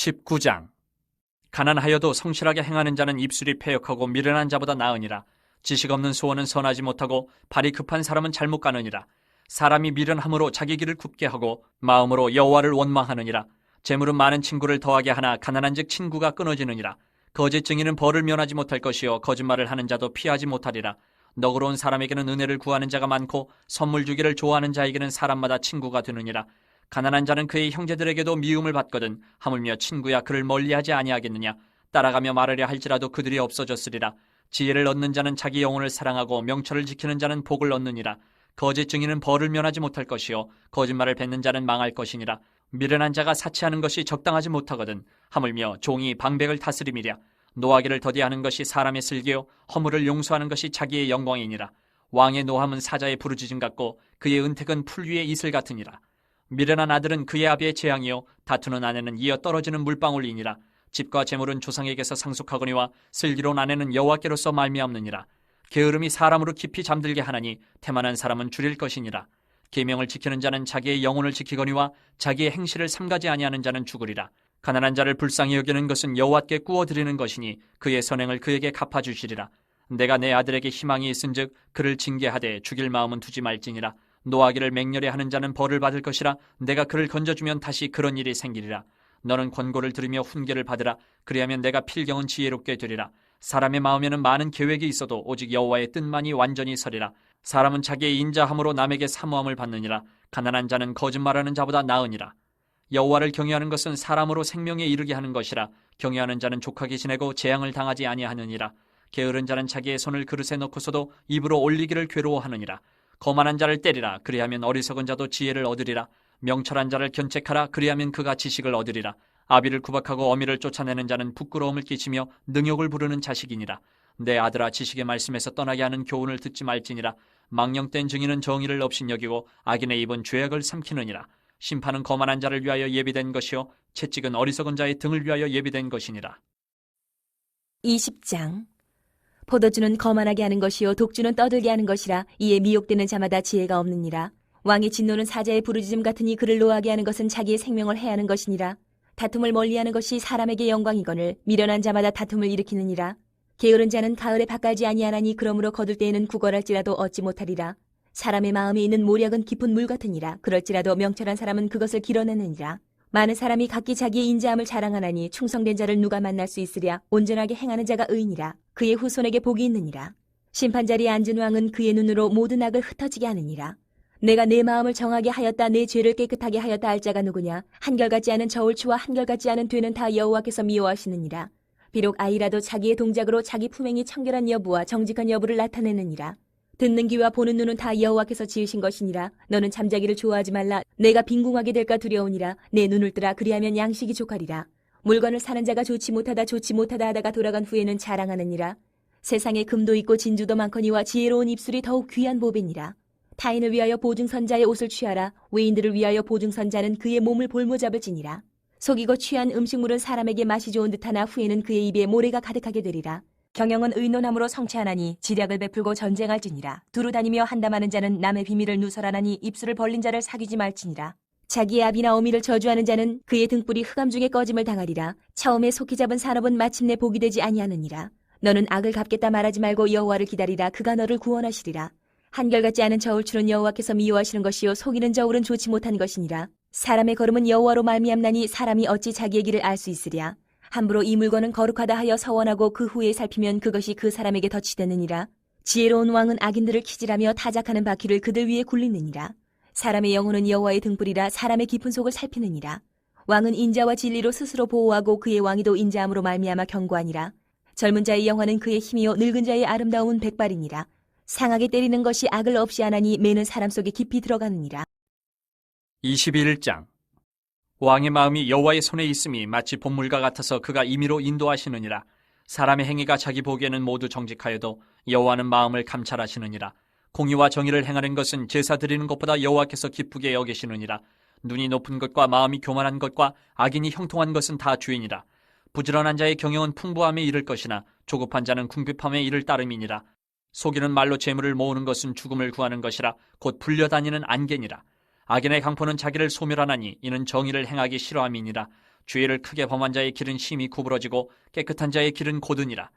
19장. 가난하여도 성실하게 행하는 자는 입술이 패역하고 미련한 자보다 나으니라. 지식 없는 소원은 선하지 못하고 발이 급한 사람은 잘못 가느니라. 사람이 미련함으로 자기 길을 굽게 하고 마음으로 여호와를 원망하느니라. 재물은 많은 친구를 더하게 하나 가난한즉 친구가 끊어지느니라. 거짓 증인은 벌을 면하지 못할 것이요 거짓말을 하는 자도 피하지 못하리라. 너그러운 사람에게는 은혜를 구하는 자가 많고 선물 주기를 좋아하는 자에게는 사람마다 친구가 되느니라. 가난한 자는 그의 형제들에게도 미움을 받거든 하물며 친구야 그를 멀리하지 아니하겠느냐. 따라가며 말하려 할지라도 그들이 없어졌으리라. 지혜를 얻는 자는 자기 영혼을 사랑하고 명철을 지키는 자는 복을 얻느니라. 거짓 증인은 벌을 면하지 못할 것이요 거짓말을 뱉는 자는 망할 것이니라. 미련한 자가 사치하는 것이 적당하지 못하거든 하물며 종이 방백을 다스림이랴. 노하기를 더디하는 것이 사람의 슬기요 허물을 용서하는 것이 자기의 영광이니라. 왕의 노함은 사자의 부르짖음 같고 그의 은택은 풀 위의 이슬 같으니라. 미련한 아들은 그의 아비의 재앙이요 다투는 아내는 이어 떨어지는 물방울이니라. 집과 재물은 조상에게서 상속하거니와 슬기로운 아내는 여호와께로서 말미암느니라. 게으름이 사람으로 깊이 잠들게 하나니 태만한 사람은 줄일 것이니라. 계명을 지키는 자는 자기의 영혼을 지키거니와 자기의 행실을 삼가지 아니하는 자는 죽으리라. 가난한 자를 불쌍히 여기는 것은 여호와께 구워드리는 것이니 그의 선행을 그에게 갚아주시리라. 내가 내 아들에게 희망이 있은즉 그를 징계하되 죽일 마음은 두지 말지니라. 노하기를 맹렬히 하는 자는 벌을 받을 것이라. 내가 그를 건져주면 다시 그런 일이 생기리라. 너는 권고를 들으며 훈계를 받으라. 그리하면 내가 필경은 지혜롭게 되리라. 사람의 마음에는 많은 계획이 있어도 오직 여호와의 뜻만이 완전히 서리라. 사람은 자기의 인자함으로 남에게 사모함을 받느니라. 가난한 자는 거짓말하는 자보다 나으니라. 여호와를 경외하는 것은 사람으로 생명에 이르게 하는 것이라. 경외하는 자는 족하게 지내고 재앙을 당하지 아니하느니라. 게으른 자는 자기의 손을 그릇에 넣고서도 입으로 올리기를 괴로워하느니라. 거만한 자를 때리라. 그리하면 어리석은 자도 지혜를 얻으리라. 명철한 자를 견책하라. 그리하면 그가 지식을 얻으리라. 아비를 구박하고 어미를 쫓아내는 자는 부끄러움을 끼치며 능욕을 부르는 자식이니라. 내 아들아 지식의 말씀에서 떠나게 하는 교훈을 듣지 말지니라. 망령된 증인은 정의를 업신여기고 악인의 입은 죄악을 삼키느니라. 심판은 거만한 자를 위하여 예비된 것이요 채찍은 어리석은 자의 등을 위하여 예비된 것이니라. 20장. 포도주는 거만하게 하는 것이요 독주는 떠들게 하는 것이라. 이에 미혹되는 자마다 지혜가 없느니라. 왕의 진노는 사자의 부르짖음 같으니 그를 노하게 하는 것은 자기의 생명을 해하는 것이니라. 다툼을 멀리하는 것이 사람에게 영광이거늘 미련한 자마다 다툼을 일으키느니라. 게으른 자는 가을에 밭갈지 아니하나니 그러므로 거둘 때에는 구걸할지라도 얻지 못하리라. 사람의 마음에 있는 모략은 깊은 물 같으니라. 그럴지라도 명철한 사람은 그것을 길어내느니라. 많은 사람이 각기 자기의 인자함을 자랑하나니 충성된 자를 누가 만날 수 있으랴. 온전하게 행하는 자가 의인이라. 그의 후손에게 복이 있느니라. 심판자리에 앉은 왕은 그의 눈으로 모든 악을 흩어지게 하느니라. 내가 내 마음을 정하게 하였다. 내 죄를 깨끗하게 하였다 할 자가 누구냐. 한결같지 않은 저울추와 한결같지 않은 되는 다 여호와께서 미워하시느니라. 비록 아이라도 자기의 동작으로 자기 품행이 청결한 여부와 정직한 여부를 나타내느니라. 듣는 귀와 보는 눈은 다 여호와께서 지으신 것이니라. 너는 잠자기를 좋아하지 말라. 내가 빈궁하게 될까 두려우니라. 내 눈을 뜨라. 그리하면 양식이 족하리라. 물건을 사는 자가 좋지 못하다 하다가 돌아간 후에는 자랑하느니라. 세상에 금도 있고 진주도 많거니와 지혜로운 입술이 더욱 귀한 보배니라. 타인을 위하여 보증선자의 옷을 취하라. 외인들을 위하여 보증선자는 그의 몸을 볼모잡을지니라. 속이고 취한 음식물은 사람에게 맛이 좋은 듯하나 후에는 그의 입에 모래가 가득하게 되리라. 경영은 의논함으로 성취하나니 지략을 베풀고 전쟁할지니라. 두루 다니며 한담하는 자는 남의 비밀을 누설하나니 입술을 벌린 자를 사귀지 말지니라. 자기의 아비나 어미를 저주하는 자는 그의 등불이 흑암 중에 꺼짐을 당하리라. 처음에 속히 잡은 산업은 마침내 복이 되지 아니하느니라. 너는 악을 갚겠다 말하지 말고 여호와를 기다리라. 그가 너를 구원하시리라. 한결같지 않은 저울추는 여호와께서 미워하시는 것이요 속이는 저울은 좋지 못한 것이니라. 사람의 걸음은 여호와로 말미암나니 사람이 어찌 자기의 길을 알 수 있으랴. 함부로 이 물건은 거룩하다 하여 서원하고 그 후에 살피면 그것이 그 사람에게 덫이되느니라. 지혜로운 왕은 악인들을 키질하며 타작하는 바퀴를 그들 위에 굴리느니라. 사람의 영혼은 여호와의 등불이라. 사람의 깊은 속을 살피느니라. 왕은 인자와 진리로 스스로 보호하고 그의 왕위도 인자함으로 말미암아 견고하니라. 젊은 자의 영화는 그의 힘이요 늙은 자의 아름다움은 백발이니라. 상하게 때리는 것이 악을 없이 하나니 매는 사람 속에 깊이 들어가느니라. 21장. 왕의 마음이 여호와의 손에 있음이 마치 봄물과 같아서 그가 임의로 인도하시느니라. 사람의 행위가 자기 보기에는 모두 정직하여도 여호와는 마음을 감찰하시느니라. 공의와 정의를 행하는 것은 제사 드리는 것보다 여호와께서 기쁘게 여기시느니라. 눈이 높은 것과 마음이 교만한 것과 악인이 형통한 것은 다 죄이니라. 부지런한 자의 경영은 풍부함에 이를 것이나 조급한 자는 궁핍함에 이를 따름이니라. 속이는 말로 재물을 모으는 것은 죽음을 구하는 것이라. 곧 불려다니는 안개니라. 악인의 강포는 자기를 소멸하나니 이는 정의를 행하기 싫어함이니라. 죄를 크게 범한 자의 길은 심히 구부러지고 깨끗한 자의 길은 곧으니라.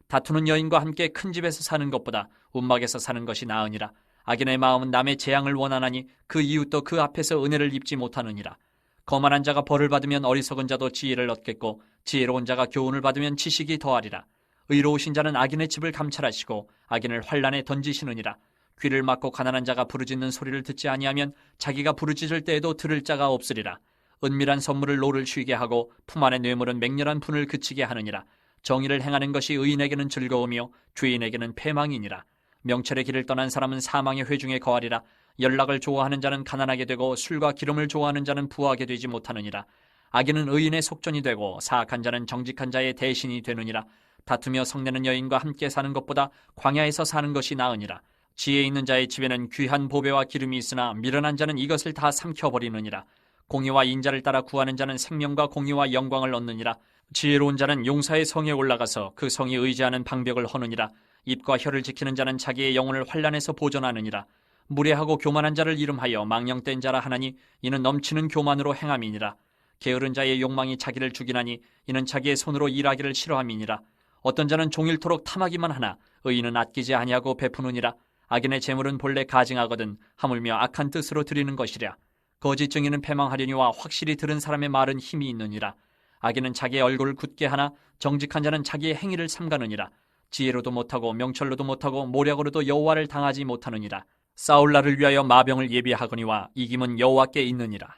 다투는 여인과 함께 큰 집에서 사는 것보다 움막에서 사는 것이 나으니라. 악인의 마음은 남의 재앙을 원하나니 그 이웃도 그 앞에서 은혜를 입지 못하느니라. 거만한 자가 벌을 받으면 어리석은 자도 지혜를 얻겠고 지혜로운 자가 교훈을 받으면 지식이 더하리라. 의로우신 자는 악인의 집을 감찰하시고 악인을 환란에 던지시느니라. 귀를 막고 가난한 자가 부르짖는 소리를 듣지 아니하면 자기가 부르짖을 때에도 들을 자가 없으리라. 은밀한 선물을 노를 쉬게 하고 품 안의 뇌물은 맹렬한 분을 그치게 하느니라. 정의를 행하는 것이 의인에게는 즐거우며 죄인에게는 패망이니라. 명철의 길을 떠난 사람은 사망의 회중에 거하리라. 연락을 좋아하는 자는 가난하게 되고 술과 기름을 좋아하는 자는 부하게 되지 못하느니라. 악인은 의인의 속전이 되고 사악한 자는 정직한 자의 대신이 되느니라. 다투며 성내는 여인과 함께 사는 것보다 광야에서 사는 것이 나으니라. 지혜 있는 자의 집에는 귀한 보배와 기름이 있으나 미련한 자는 이것을 다 삼켜버리느니라. 공의와 인자를 따라 구하는 자는 생명과 공의와 영광을 얻느니라. 지혜로운 자는 용사의 성에 올라가서 그 성이 의지하는 방벽을 허느니라. 입과 혀를 지키는 자는 자기의 영혼을 환난에서 보존하느니라. 무례하고 교만한 자를 이름하여 망령된 자라 하나니 이는 넘치는 교만으로 행함이니라. 게으른 자의 욕망이 자기를 죽이나니 이는 자기의 손으로 일하기를 싫어함이니라. 어떤 자는 종일토록 탐하기만 하나 의인은 아끼지 아니하고 베푸느니라. 악인의 재물은 본래 가증하거든 하물며 악한 뜻으로 드리는 것이랴. 거짓 증인은 패망하려니와 확실히 들은 사람의 말은 힘이 있느니라. 악인은 자기의 얼굴을 굳게 하나 정직한 자는 자기의 행위를 삼가느니라. 지혜로도 못하고 명철로도 못하고 모략으로도 여호와를 당하지 못하느니라. 싸울 날을 위하여 마병을 예비하거니와 이김은 여호와께 있느니라.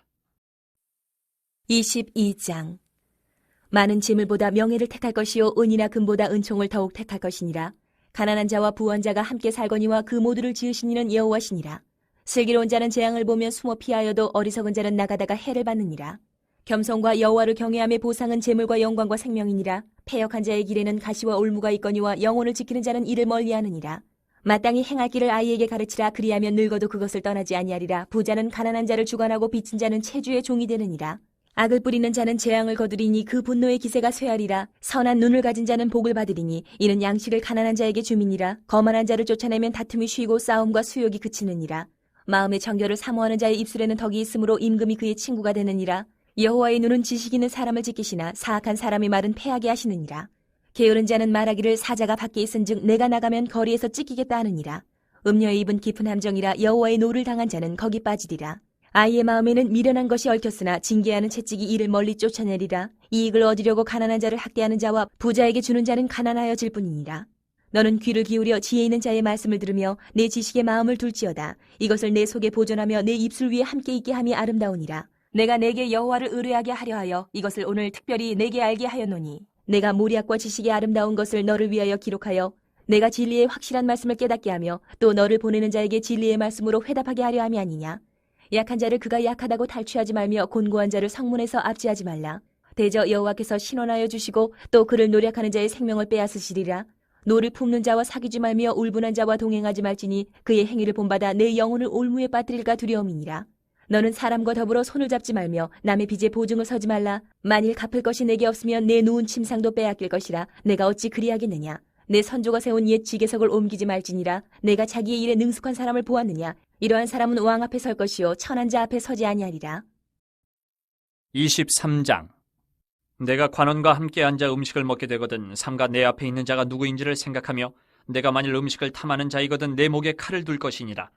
22장. 많은 재물보다 명예를 택할 것이요 은이나 금보다 은총을 더욱 택할 것이니라. 가난한 자와 부한 자가 함께 살거니와 그 모두를 지으신 이는 여호와시니라. 슬기로운 자는 재앙을 보면 숨어 피하여도 어리석은 자는 나가다가 해를 받느니라. 겸손과 여호와를 경외함의 보상은 재물과 영광과 생명이니라. 패역한 자의 길에는 가시와 올무가 있거니와 영혼을 지키는 자는 이를 멀리하느니라. 마땅히 행할 길을 아이에게 가르치라. 그리하면 늙어도 그것을 떠나지 아니하리라. 부자는 가난한 자를 주관하고 빚진 자는 체주의 종이 되느니라. 악을 뿌리는 자는 재앙을 거두리니 그 분노의 기세가 쇠하리라. 선한 눈을 가진 자는 복을 받으리니 이는 양식을 가난한 자에게 주민이라. 거만한 자를 쫓아내면 다툼이 쉬고 싸움과 수욕이 그치느니라. 마음의 정결을 사모하는 자의 입술에는 덕이 있으므로 임금이 그의 친구가 되느니라. 여호와의 눈은 지식 있는 사람을 지키시나 사악한 사람의 말은 패하게 하시느니라. 게으른 자는 말하기를 사자가 밖에 있은즉 내가 나가면 거리에서 찢기겠다 하느니라. 음녀의 입은 깊은 함정이라. 여호와의 노를 당한 자는 거기 빠지리라. 아이의 마음에는 미련한 것이 얽혔으나 징계하는 채찍이 이를 멀리 쫓아내리라. 이익을 얻으려고 가난한 자를 학대하는 자와 부자에게 주는 자는 가난하여질 뿐이니라. 너는 귀를 기울여 지혜 있는 자의 말씀을 들으며 내 지식의 마음을 둘지어다. 이것을 내 속에 보존하며 내 입술 위에 함께 있게 함이 아름다우니라. 내가 내게 여호와를 의뢰하게 하려 하여 이것을 오늘 특별히 내게 알게 하였노니 내가 모략과 지식의 아름다운 것을 너를 위하여 기록하여 내가 진리의 확실한 말씀을 깨닫게 하며 또 너를 보내는 자에게 진리의 말씀으로 회답하게 하려 함이 아니냐. 약한 자를 그가 약하다고 탈취하지 말며 곤고한 자를 성문에서 압제하지 말라. 대저 여호와께서 신원하여 주시고 또 그를 노력하는 자의 생명을 빼앗으시리라. 노를 품는 자와 사귀지 말며 울분한 자와 동행하지 말지니 그의 행위를 본받아 내 영혼을 올무에 빠뜨릴까 두려움이니라. 너는 사람과 더불어 손을 잡지 말며 남의 빚에 보증을 서지 말라. 만일 갚을 것이 내게 없으면 내 누운 침상도 빼앗길 것이라. 내가 어찌 그리하겠느냐. 내 선조가 세운 옛 지계석을 옮기지 말지니라. 내가 자기의 일에 능숙한 사람을 보았느냐. 이러한 사람은 왕 앞에 설 것이요 천한 자 앞에 서지 아니하리라. 23장. 내가 관원과 함께 앉아 음식을 먹게 되거든 삼가 내 앞에 있는 자가 누구인지를 생각하며 내가 만일 음식을 탐하는 자이거든 내 목에 칼을 둘 것이니라.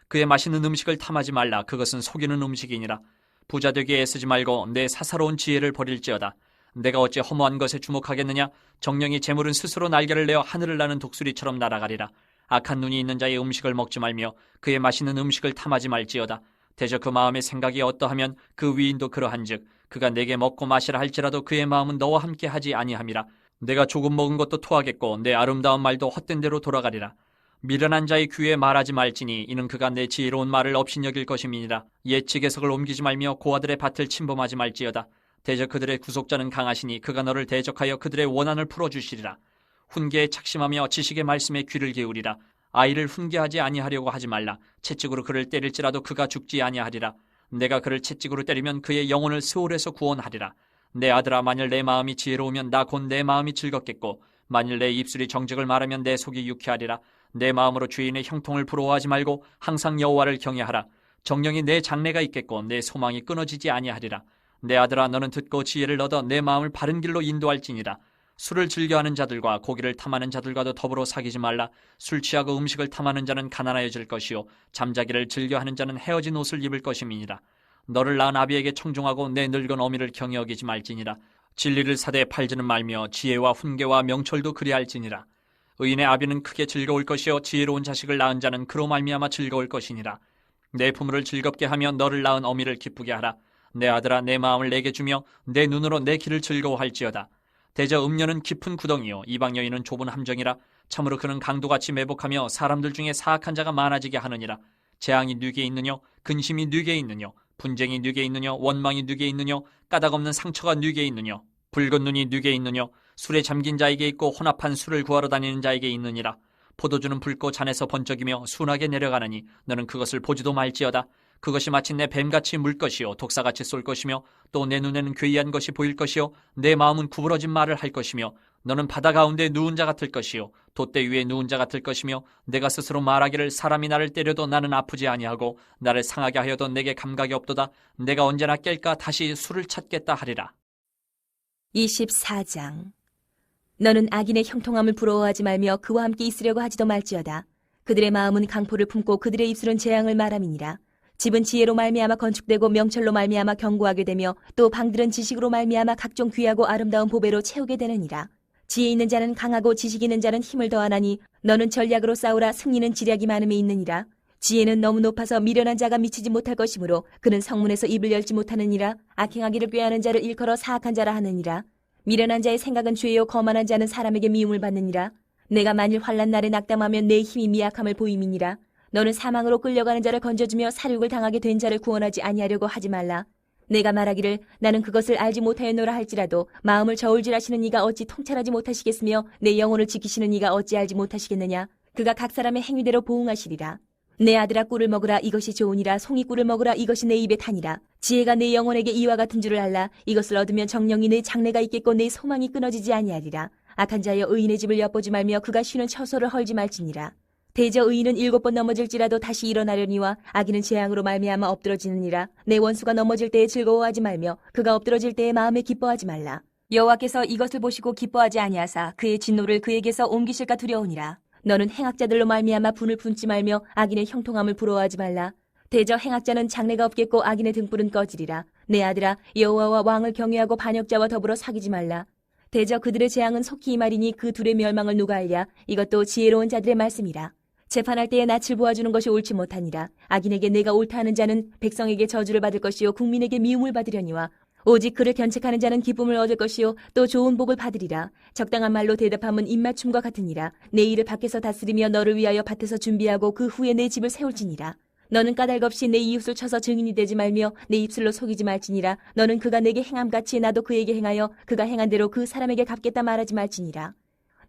그의 맛있는 음식을 탐하지 말라. 그것은 속이는 음식이니라. 부자 되기에 애쓰지 말고 내 사사로운 지혜를 버릴지어다. 내가 어찌 허무한 것에 주목하겠느냐. 정령이 재물은 스스로 날개를 내어 하늘을 나는 독수리처럼 날아가리라. 악한 눈이 있는 자의 음식을 먹지 말며 그의 맛있는 음식을 탐하지 말지어다. 대저 그 마음의 생각이 어떠하면 그 위인도 그러한즉 그가 내게 먹고 마시라 할지라도 그의 마음은 너와 함께 하지 아니함이라. 내가 조금 먹은 것도 토하겠고 내 아름다운 말도 헛된 대로 돌아가리라. 미련한 자의 귀에 말하지 말지니 이는 그가 내 지혜로운 말을 업신여길 것임이니라. 옛 지계석을 옮기지 말며 고아들의 밭을 침범하지 말지어다. 대저 그들의 구속자는 강하시니 그가 너를 대적하여 그들의 원한을 풀어주시리라. 훈계에 착심하며 지식의 말씀에 귀를 기울이라. 아이를 훈계하지 아니하려고 하지 말라. 채찍으로 그를 때릴지라도 그가 죽지 아니하리라. 내가 그를 채찍으로 때리면 그의 영혼을 스올에서 구원하리라. 내 아들아, 만일 내 마음이 지혜로우면 나 곧 내 마음이 즐겁겠고 만일 내 입술이 정직을 말하면 내 속이 유쾌하리라. 내 마음으로 주인의 형통을 부러워하지 말고 항상 여호와를 경외하라. 정령이 내 장래가 있겠고 내 소망이 끊어지지 아니하리라. 내 아들아, 너는 듣고 지혜를 얻어 내 마음을 바른 길로 인도할지니라. 술을 즐겨하는 자들과 고기를 탐하는 자들과도 더불어 사귀지 말라. 술 취하고 음식을 탐하는 자는 가난하여질 것이요 잠자기를 즐겨하는 자는 헤어진 옷을 입을 것임이니라. 너를 낳은 아비에게 청종하고 내 늙은 어미를 경히 여기지 말지니라. 진리를 사되 팔지는 말며 지혜와 훈계와 명철도 그리할지니라. 의인의 아비는 크게 즐거울 것이요 지혜로운 자식을 낳은 자는 그로 말미암아 즐거울 것이니라. 내 부모를 즐겁게 하며 너를 낳은 어미를 기쁘게 하라. 내 아들아, 내 마음을 내게 주며 내 눈으로 내 길을 즐거워할지어다. 대저 음녀는 깊은 구덩이요 이방 여인은 좁은 함정이라. 참으로 그는 강도같이 매복하며 사람들 중에 사악한 자가 많아지게 하느니라. 재앙이 네게 있느뇨? 근심이 네게 있느뇨? 분쟁이 네게 있느뇨? 원망이 네게 있느뇨? 까닭없는 상처가 네게 있느뇨? 붉은 눈이 네게 있느뇨? 술에 잠긴 자에게 있고 혼합한 술을 구하러 다니는 자에게 있느니라. 포도주는 붉고 잔에서 번쩍이며 순하게 내려가느니 너는 그것을 보지도 말지어다. 그것이 마침내 뱀같이 물 것이요 독사같이 쏠 것이며 또 내 눈에는 괴이한 것이 보일 것이요 내 마음은 구부러진 말을 할 것이며 너는 바다 가운데 누운 자 같을 것이요 돛대 위에 누운 자 같을 것이며 내가 스스로 말하기를 사람이 나를 때려도 나는 아프지 아니하고 나를 상하게 하여도 내게 감각이 없도다. 내가 언제나 깰까 다시 술을 찾겠다 하리라. 24장. 너는 악인의 형통함을 부러워하지 말며 그와 함께 있으려고 하지도 말지어다. 그들의 마음은 강포를 품고 그들의 입술은 재앙을 말함이니라. 집은 지혜로 말미암아 건축되고 명철로 말미암아 견고하게 되며 또 방들은 지식으로 말미암아 각종 귀하고 아름다운 보배로 채우게 되느니라. 지혜 있는 자는 강하고 지식 있는 자는 힘을 더하나니 너는 전략으로 싸우라. 승리는 지략이 많음에 있느니라. 지혜는 너무 높아서 미련한 자가 미치지 못할 것이므로 그는 성문에서 입을 열지 못하느니라. 악행하기를 꾀하는 자를 일컬어 사악한 자라 하느니라. 미련한 자의 생각은 죄요 거만한 자는 사람에게 미움을 받느니라. 내가 만일 환난 날에 낙담하면 내 힘이 미약함을 보임이니라. 너는 사망으로 끌려가는 자를 건져주며 살육을 당하게 된 자를 구원하지 아니하려고 하지 말라. 내가 말하기를 나는 그것을 알지 못하였노라 할지라도 마음을 저울질하시는 이가 어찌 통찰하지 못하시겠으며 내 영혼을 지키시는 이가 어찌 알지 못하시겠느냐. 그가 각 사람의 행위대로 보응하시리라. 내 아들아, 꿀을 먹으라. 이것이 좋으니라. 송이 꿀을 먹으라. 이것이 내 입에 타니라. 지혜가 내 영혼에게 이와 같은 줄을 알라. 이것을 얻으면 정령이 내 장래가 있겠고 내 소망이 끊어지지 아니하리라. 악한 자여, 의인의 집을 엿보지 말며 그가 쉬는 처소를 헐지 말지니라. 대저 의인은 7번 넘어질지라도 다시 일어나려니와 악인은 재앙으로 말미암아 엎드러지느니라. 내 원수가 넘어질 때에 즐거워하지 말며 그가 엎드러질 때에 마음에 기뻐하지 말라. 여호와께서 이것을 보시고 기뻐하지 아니하사 그의 진노를 그에게서 옮기실까 두려우니라. 너는 행악자들로 말미암아 분을 품지 말며 악인의 형통함을 부러워하지 말라. 대저 행악자는 장래가 없겠고 악인의 등불은 꺼지리라. 내 아들아, 여호와와 왕을 경외하고 반역자와 더불어 사귀지 말라. 대저 그들의 재앙은 속히 임하리니 그 둘의 멸망을 누가 알랴. 이것도 지혜로운 자들의 말씀이라. 재판할 때에 낯을 보아주는 것이 옳지 못하니라. 악인에게 내가 옳다 하는 자는 백성에게 저주를 받을 것이요 국민에게 미움을 받으려니와 오직 그를 견책하는 자는 기쁨을 얻을 것이요 또 좋은 복을 받으리라. 적당한 말로 대답함은 입맞춤과 같으니라. 내 일을 밖에서 다스리며 너를 위하여 밭에서 준비하고 그 후에 내 집을 세울지니라. 너는 까닭없이 내 이웃을 쳐서 증인이 되지 말며 내 입술로 속이지 말지니라. 너는 그가 내게 행함같이 나도 그에게 행하여 그가 행한 대로 그 사람에게 갚겠다 말하지 말지니라.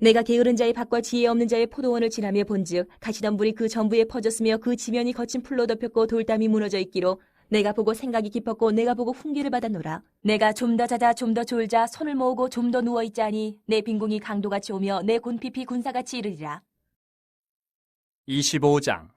내가 게으른 자의 밭과 지혜 없는 자의 포도원을 지나며 본즉 가시덤불이 그 전부에 퍼졌으며 그 지면이 거친 풀로 덮였고 돌담이 무너져 있기로 내가 보고 생각이 깊었고 내가 보고 훈계를 받았노라. 내가 좀 더 자자 좀 더 졸자 손을 모으고 좀 더 누워있자니 내 빈궁이 강도같이 오며 내 곤핍이 군사같이 이르리라. 25장.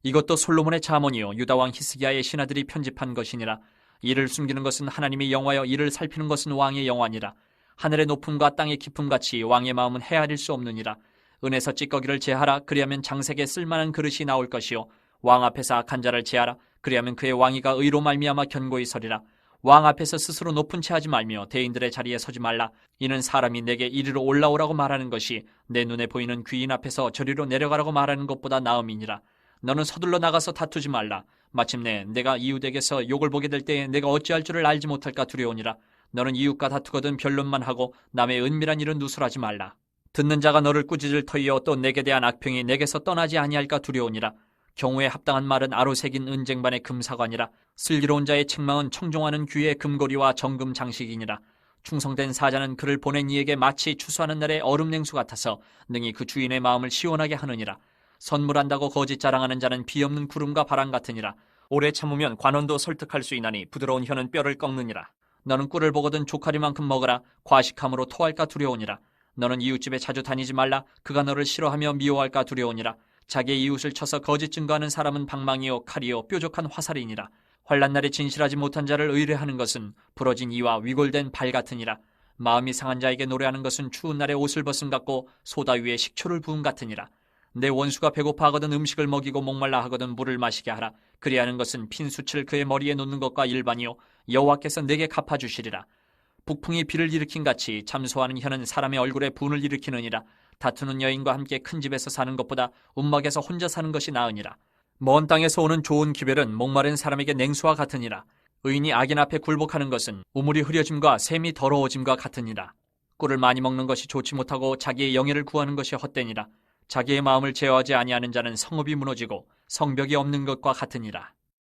이것도 솔로몬의 잠언이요 유다왕 히스기야의 신하들이 편집한 것이니라. 이를 숨기는 것은 하나님의 영화여 이를 살피는 것은 왕의 영화니라. 하늘의 높음과 땅의 깊음같이 왕의 마음은 헤아릴 수 없느니라. 은에서 찌꺼기를 제하라. 그리하면 장색에 쓸만한 그릇이 나올 것이요 왕 앞에서 악한 자를 제하라. 그리하면 그의 왕위가 의로 말미암아 견고히 서리라. 왕 앞에서 스스로 높은 채 하지 말며 대인들의 자리에 서지 말라. 이는 사람이 내게 이리로 올라오라고 말하는 것이 내 눈에 보이는 귀인 앞에서 저리로 내려가라고 말하는 것보다 나음이니라. 너는 서둘러 나가서 다투지 말라. 마침내 내가 이웃에게서 욕을 보게 될 때에 내가 어찌할 줄을 알지 못할까 두려우니라. 너는 이웃과 다투거든 변론만 하고 남의 은밀한 일은 누설하지 말라. 듣는 자가 너를 꾸짖을 터이여 또 내게 대한 악평이 내게서 떠나지 아니할까 두려우니라. 경우에 합당한 말은 아로 새긴 은쟁반의 금사관이라. 슬기로운 자의 책망은 청종하는 귀의 금고리와 정금 장식이니라. 충성된 사자는 그를 보낸 이에게 마치 추수하는 날의 얼음 냉수 같아서 능히 그 주인의 마음을 시원하게 하느니라. 선물한다고 거짓 자랑하는 자는 비 없는 구름과 바람 같으니라. 오래 참으면 관원도 설득할 수 있나니 부드러운 혀는 뼈를 꺾느니라. 너는 꿀을 보거든 조카리만큼 먹으라. 과식함으로 토할까 두려우니라. 너는 이웃집에 자주 다니지 말라. 그가 너를 싫어하며 미워할까 두려우니라. 자기의 이웃을 쳐서 거짓 증거하는 사람은 방망이요 칼이요 뾰족한 화살이니라. 환난 날에 진실하지 못한 자를 의뢰하는 것은 부러진 이와 위골된 발 같으니라. 마음이 상한 자에게 노래하는 것은 추운 날에 옷을 벗음 같고 소다 위에 식초를 부음 같으니라. 내 원수가 배고파 하거든 음식을 먹이고 목말라 하거든 물을 마시게 하라. 그리하는 것은 핀수치를 그의 머리에 놓는 것과 일반이요 여호와께서 내게 갚아주시리라. 북풍이 비를 일으킨 같이 잠소하는 혀는 사람의 얼굴에 분을 일으키느니라. 다투는 여인과 함께 큰 집에서 사는 것보다 움막에서 혼자 사는 것이 나으니라. 먼 땅에서 오는 좋은 기별은 목마른 사람에게 냉수와 같으니라. 의인이 악인 앞에 굴복하는 것은 우물이 흐려짐과 샘이 더러워짐과 같으니라. 꿀을 많이 먹는 것이 좋지 못하고 자기의 영예를 구하는 것이 헛되니라. 자기의 마음을 제어하지 아니하는 자는 성읍이 무너지고 성벽이 없는 것과 같으니라.